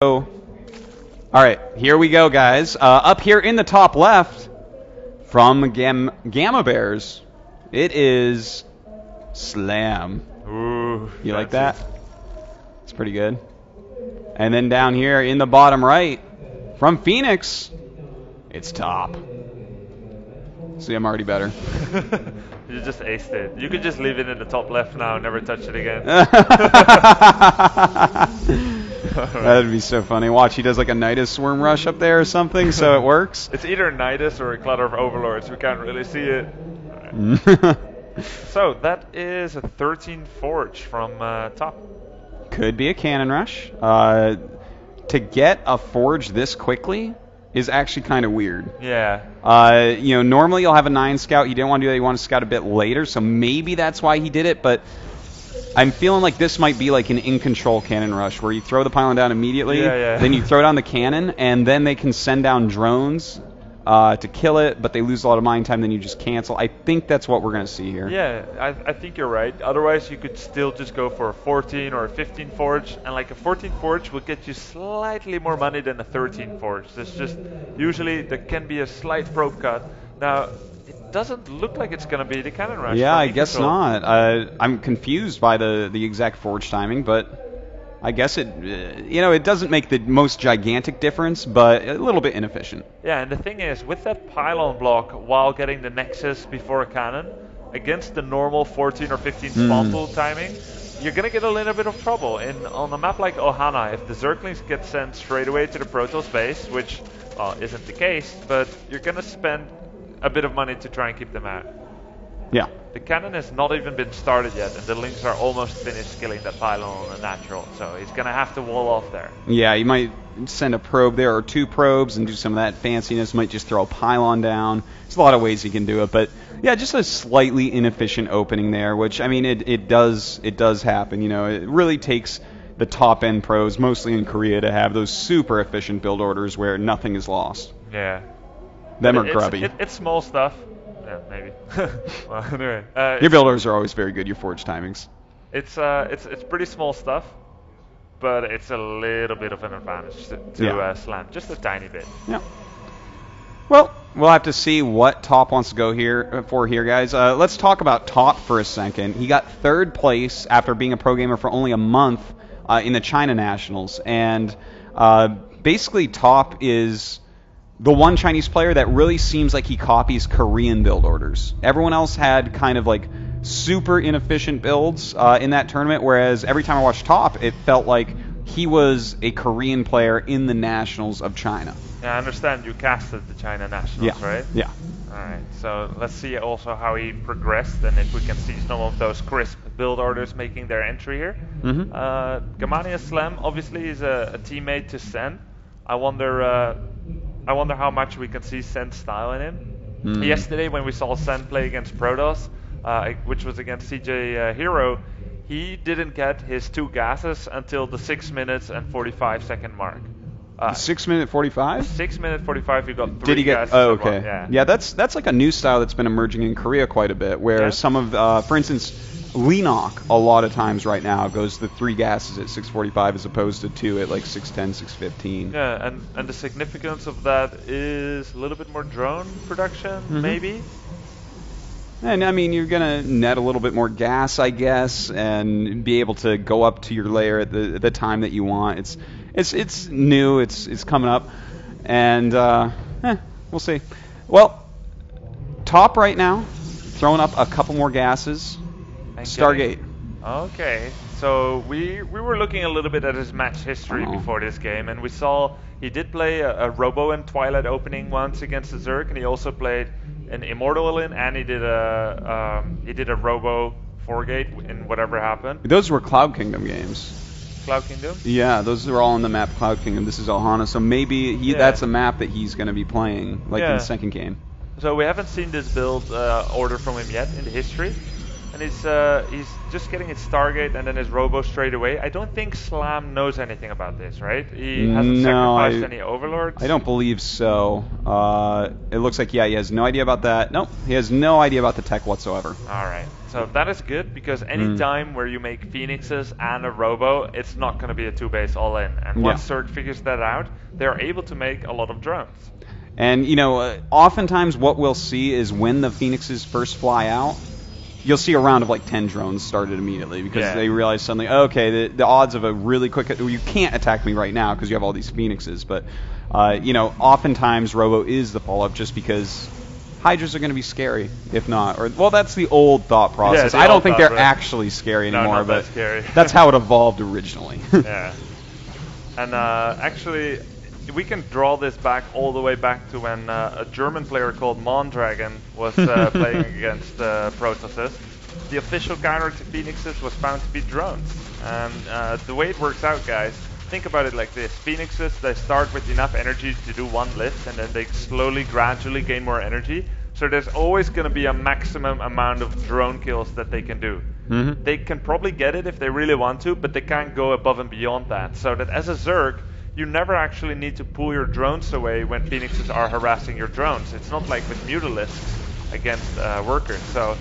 All right, here we go, guys. Up here in the top left, from Gamma Bears, it is Slam. Ooh, you like that? It's pretty good. And then down here in the bottom right, from Phoenix, it's Top. See, I'm already better. You just aced it. You could just leave it in the top left now and never touch it again. That'd be so funny. Watch, he does like a Nidus Swarm Rush up there or something, so it works. It's either Nidus or a Clutter of Overlords. We can't really see it. So, that is a 13 Forge from Top. Could be a Cannon Rush. To get a Forge this quickly is actually kind of weird. Yeah. You know, normally you'll have a 9 Scout. You didn't want to do that. You want to scout a bit later, so maybe that's why he did it, but I'm feeling like this might be like an in-control cannon rush, where you throw the pylon down immediately, then you throw down the cannon, and then they can send down drones to kill it, but they lose a lot of mine time, then you just cancel. I think that's what we're going to see here. Yeah, I think you're right. Otherwise, you could still just go for a 14 or a 15 Forge, and like a 14 Forge will get you slightly more money than a 13 Forge. There's just, usually there can be a slight probe cut. Now, it doesn't look like it's going to be the cannon rush. Yeah, I guess not. I'm confused by the exact Forge timing, but I guess it, you know, it doesn't make the most gigantic difference, but a little bit inefficient. Yeah, and the thing is, with that pylon block while getting the Nexus before a cannon, against the normal 14 or 15 spawn pool timing, you're going to get a little bit of trouble. On a map like Ohana, if the Zerglings get sent straight away to the Protoss base, which isn't the case, but you're going to spend a bit of money to try and keep them out. Yeah. The cannon has not even been started yet, and the Lynx are almost finished killing that pylon on a natural, so he's going to have to wall off there. Yeah, you might send a probe there, or 2 probes, and do some of that fanciness. Might just throw a pylon down. There's a lot of ways you can do it, but yeah, just a slightly inefficient opening there, which, I mean, it does happen. You know, it really takes the top-end pros, mostly in Korea, to have those super efficient build orders where nothing is lost. Yeah. Them are grubby. It's small stuff. Yeah, maybe. Well, anyway, your builders are always very good. Your Forge timings. It's pretty small stuff, but it's a little bit of an advantage to Slam, just a tiny bit. Yeah. Well, we'll have to see what Top wants to go here, guys. Let's talk about Top for a second. He got 3rd place after being a pro gamer for only a month in the China Nationals, and basically Top is the one Chinese player that really seems like he copies Korean build orders. Everyone else had kind of like super inefficient builds in that tournament, whereas every time I watched Top, it felt like he was a Korean player in the Nationals of China. Yeah, I understand you casted the China Nationals, right? Yeah. Alright, so let's see also how he progressed, and if we can see some of those crisp build orders making their entry here. Gamania.Slam obviously is a teammate to Sen. I wonder how much we can see Sen's style in him. Yesterday, when we saw Sen play against Protoss, which was against CJ Hero, he didn't get his 2 gases until the 6 minutes and 45 second mark. 6 minute 45? 6 minute 45, he got 3 Did he get? gases. Oh, okay. Yeah, that's like a new style that's been emerging in Korea quite a bit, where some of, for instance, Leenock a lot of times right now goes the 3 gases at 6:45 as opposed to 2 at like 6:10, 6:15. Yeah, and the significance of that is a little bit more drone production, maybe. And I mean, you're gonna net a little bit more gas, I guess, and be able to go up to your layer at the time that you want. It's new. It's coming up, and we'll see. Well, Top right now, throwing up a couple more gases. Stargate. Okay, so we were looking a little bit at his match history before this game, and we saw he did play a Robo and Twilight opening once against the Zerg, and he also played an Immortal in, and he did a Robo 4-gate in whatever happened. Those were Cloud Kingdom games. Cloud Kingdom? Yeah, those are all on the map Cloud Kingdom. This is Ohana, so maybe that's a map that he's going to be playing, like in the second game. So we haven't seen this build order from him yet in the history. and he's just getting his Stargate and then his Robo straight away. I don't think Slam knows anything about this, right? He hasn't sacrificed any Overlords. I don't believe so. It looks like, yeah, he has no idea about that. Nope, he has no idea about the tech whatsoever. Alright, so that is good, because any time where you make Phoenixes and a Robo, it's not going to be a 2-base all-in. And once Zerg figures that out, they're able to make a lot of drones. And, you know, oftentimes what we'll see is when the Phoenixes first fly out, you'll see a round of like 10 drones started immediately, because they realize suddenly, okay, the odds of a really quick, you can't attack me right now because you have all these Phoenixes. But, you know, oftentimes Robo is the follow-up, just because Hydras are going to be scary, if not. Or, well, that's the old thought process. I don't think they're actually scary anymore, but that's how it evolved originally. Yeah. And actually, we can draw this back all the way back to when a German player called Mondragon was playing against Protosses. The official counter to Phoenixes was found to be drones. And the way it works out, guys, think about it like this. Phoenixes, they start with enough energy to do one lift, and then they slowly, gradually gain more energy. So there's always going to be a maximum amount of drone kills that they can do. They can probably get it if they really want to, but they can't go above and beyond that. So that as a Zerg, you never actually need to pull your drones away when Phoenixes are harassing your drones. It's not like with Mutalisks against workers. So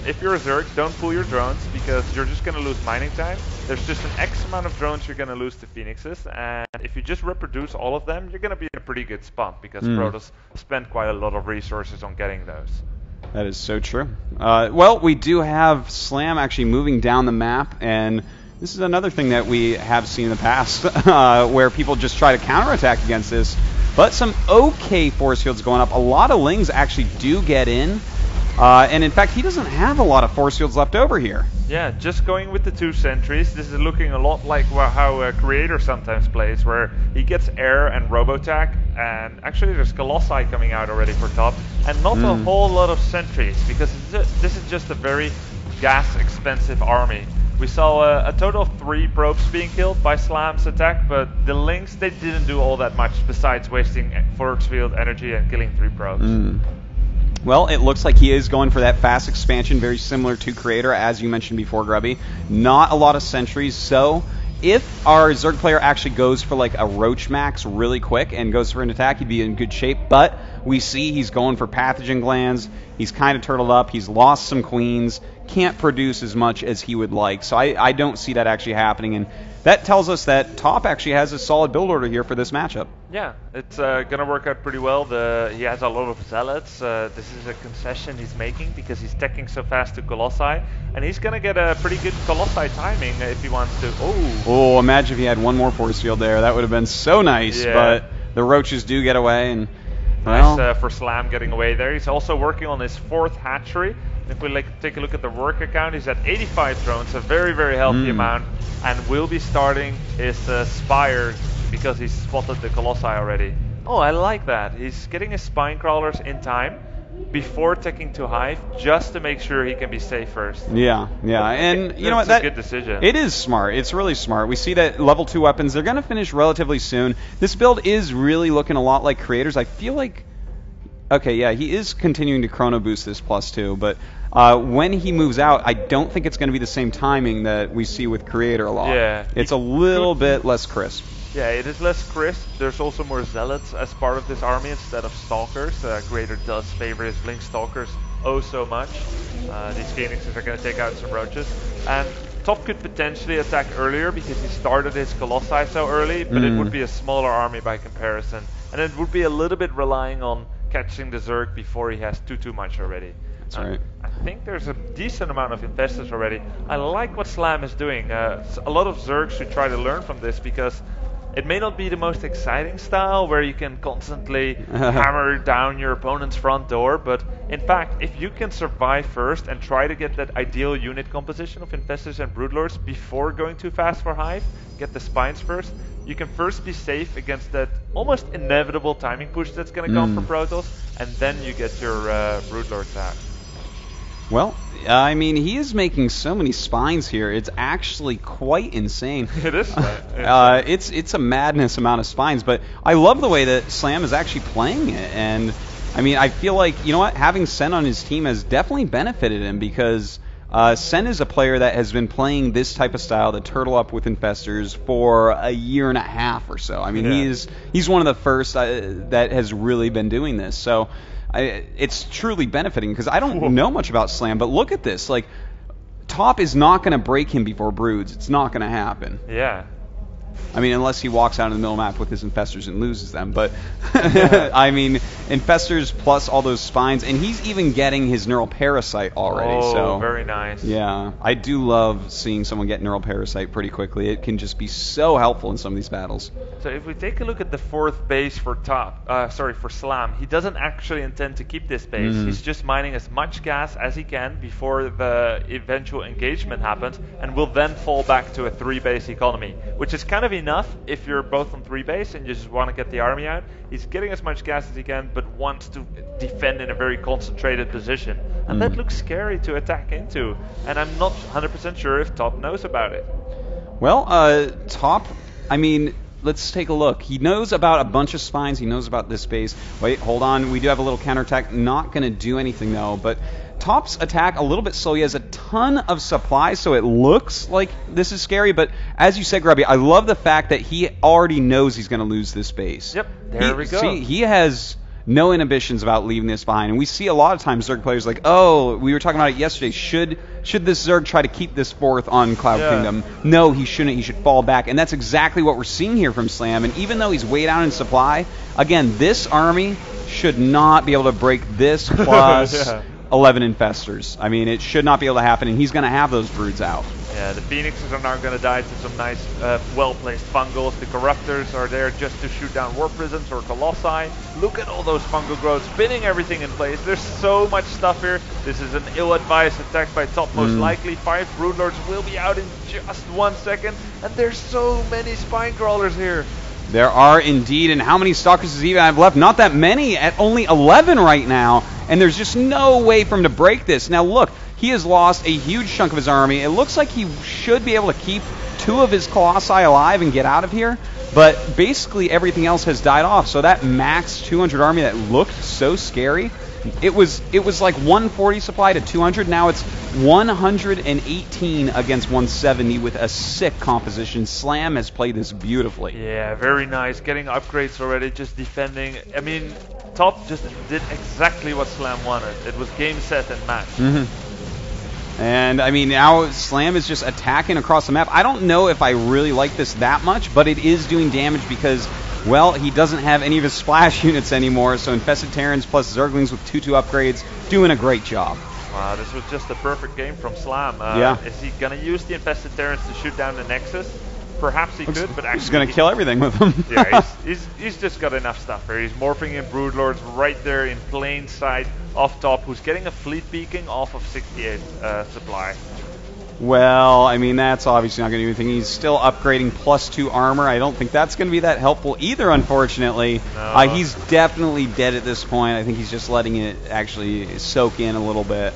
if you're a Zerg, don't pull your drones, because you're just going to lose mining time. There's just an X amount of drones you're going to lose to Phoenixes, and if you just reproduce all of them, you're going to be in a pretty good spot, because Protoss spend quite a lot of resources on getting those. That is so true. Well, we do have Slam actually moving down the map, and this is another thing that we have seen in the past, where people just try to counterattack against this. But some okay force fields going up. A lot of Lings actually do get in. And in fact, he doesn't have a lot of force fields left over here. Yeah, just going with the 2 sentries. This is looking a lot like how Creator sometimes plays, where he gets air and Robotac, and actually there's Colossi coming out already for top, and not a whole lot of sentries, because this is just a very gas-expensive army. We saw a total of 3 probes being killed by Slam's attack, but the Lings, they didn't do all that much besides wasting force field energy and killing 3 probes. Well, it looks like he is going for that fast expansion, very similar to Creator, as you mentioned before, Grubby. Not a lot of sentries, so if our Zerg player actually goes for like a Roach Max really quick and goes for an attack, he'd be in good shape. But we see he's going for pathogen glands. He's kind of turtled up. He's lost some queens. Can't produce as much as he would like. So I don't see that actually happening. And that tells us that Top actually has a solid build order here for this matchup. Yeah, it's going to work out pretty well. He has a lot of Zealots. This is a concession he's making, because he's teching so fast to Colossi. And he's going to get a pretty good Colossi timing if he wants to. Oh, imagine if he had one more force field there. That would have been so nice. Yeah. But the Roaches do get away. And nice for Slam getting away there. He's also working on his 4th hatchery. If we take a look at the work account, he's at 85 drones, a very, very healthy amount, and will be starting his Spire, because he's spotted the Colossi already. Oh, I like that. He's getting his Spine Crawlers in time before taking to Hive, just to make sure he can be safe first. Yeah, and you know what? That's a good decision. It is smart. It's really smart. We see that level 2 weapons, they're going to finish relatively soon. This build is really looking a lot like Creator's. I feel like... Okay, yeah, he is continuing to chrono boost this +2, but when he moves out, I don't think it's going to be the same timing that we see with Creator a lot. Yeah. It's a little bit less crisp. Yeah, it is less crisp. There's also more Zealots as part of this army instead of Stalkers. Creator does favor his Blink Stalkers oh so much. These Phoenixes are going to take out some Roaches. And Top could potentially attack earlier, because he started his Colossi so early, but it would be a smaller army by comparison. And it would be a little bit relying on catching the Zerg before he has too much already. That's right. I think there's a decent amount of investors already. I like what Slam is doing. A lot of Zergs should try to learn from this, because it may not be the most exciting style where you can constantly hammer down your opponent's front door, but in fact, if you can survive first and try to get that ideal unit composition of Infestors and Broodlords before going too fast for Hive, get the Spines first, you can first be safe against that almost inevitable timing push that's going to come from Protoss, and then you get your Broodlords out. Well, I mean, he is making so many spines here. It's actually quite insane. It is. It's a madness amount of spines, but I love the way that Slam is actually playing it. And I mean, I feel like, you know what, having Sen on his team has definitely benefited him, because Sen is a player that has been playing this type of style, the turtle up with infestors, for a year and a half or so. I mean, he's one of the first that has really been doing this. So it's truly benefiting, because I don't know much about Slam, but look at this. Like, Top is not going to break him before Broods. It's not going to happen. Yeah. I mean, unless he walks out in the middle of the map with his infestors and loses them. But, I mean, infestors plus all those spines. And he's even getting his neural parasite already. Oh, so very nice. Yeah, I do love seeing someone get neural parasite pretty quickly. It can just be so helpful in some of these battles. So if we take a look at the 4th base for for Slam, he doesn't actually intend to keep this base. He's just mining as much gas as he can before the eventual engagement happens, and will then fall back to a 3-base economy, which is kind of enough if you're both on 3 base and you just want to get the army out. He's getting as much gas as he can, but wants to defend in a very concentrated position, and that looks scary to attack into, and I'm not 100% sure if Top knows about it. Well, Top, I mean, let's take a look. He knows about a bunch of spines. He knows about this base. Wait, hold on. We do have a little counterattack. Not going to do anything, though. But Top's attack a little bit slow. He has a ton of supplies, so it looks like this is scary. But as you said, Grubby, I love the fact that he already knows he's going to lose this base. Yep, there we go. See, he has no inhibitions about leaving this behind. And we see a lot of times Zerg players like, oh, we were talking about it yesterday. Should this Zerg try to keep this 4th on Cloud Kingdom? No, he shouldn't. He should fall back. And that's exactly what we're seeing here from Slam. And even though he's way down in supply, again, this army should not be able to break this plus 11 infestors. I mean, it should not be able to happen, and he's going to have those broods out. Yeah, the Phoenixes are now going to die to some nice, well-placed fungals. The Corruptors are there just to shoot down War Prisms or Colossi. Look at all those fungal growths, spinning everything in place. There's so much stuff here. This is an ill-advised attack by Top, most likely. 5 Broodlords will be out in just 1 second, and there's so many Spine Crawlers here. There are indeed, and how many Stalkers does he even have left? Not that many, at only 11 right now, and there's just no way for him to break this. Now look, he has lost a huge chunk of his army. It looks like he should be able to keep 2 of his Colossi alive and get out of here, but basically everything else has died off. So that max 200 army that looked so scary, it was like 140 supply to 200. Now it's 118 against 170 with a sick composition. Slam has played this beautifully. Yeah, very nice. Getting upgrades already, just defending. I mean, Top just did exactly what Slam wanted. It was game, set, and match. And, I mean, now Slam is just attacking across the map. I don't know if I really like this that much, but it is doing damage because, well, he doesn't have any of his splash units anymore, so Infested Terrans plus Zerglings with 2/2 upgrades doing a great job. Wow, this was just a perfect game from Slam. Is he going to use the Infested Terrans to shoot down the Nexus? Perhaps he could, but actually... He's going to kill everything with them. Yeah, he's just got enough stuff here. He's morphing in Broodlords right there in plain sight off Top, who's getting a fleet beacon off of 68 supply. Well, I mean, that's obviously not going to do anything. He's still upgrading +2 armor. I don't think that's going to be that helpful either, unfortunately. No. He's definitely dead at this point. I think he's just letting it actually soak in a little bit.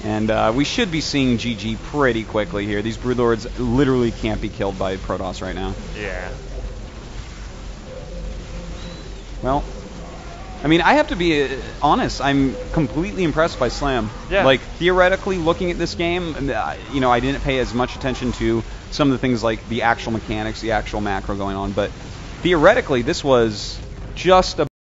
And we should be seeing GG pretty quickly here. These Broodlords literally can't be killed by Protoss right now. Yeah. Well, I mean, I have to be honest. I'm completely impressed by Slam. Yeah. Like, theoretically, looking at this game, you know, I didn't pay as much attention to some of the things like the actual mechanics, the actual macro going on. But theoretically, this was just a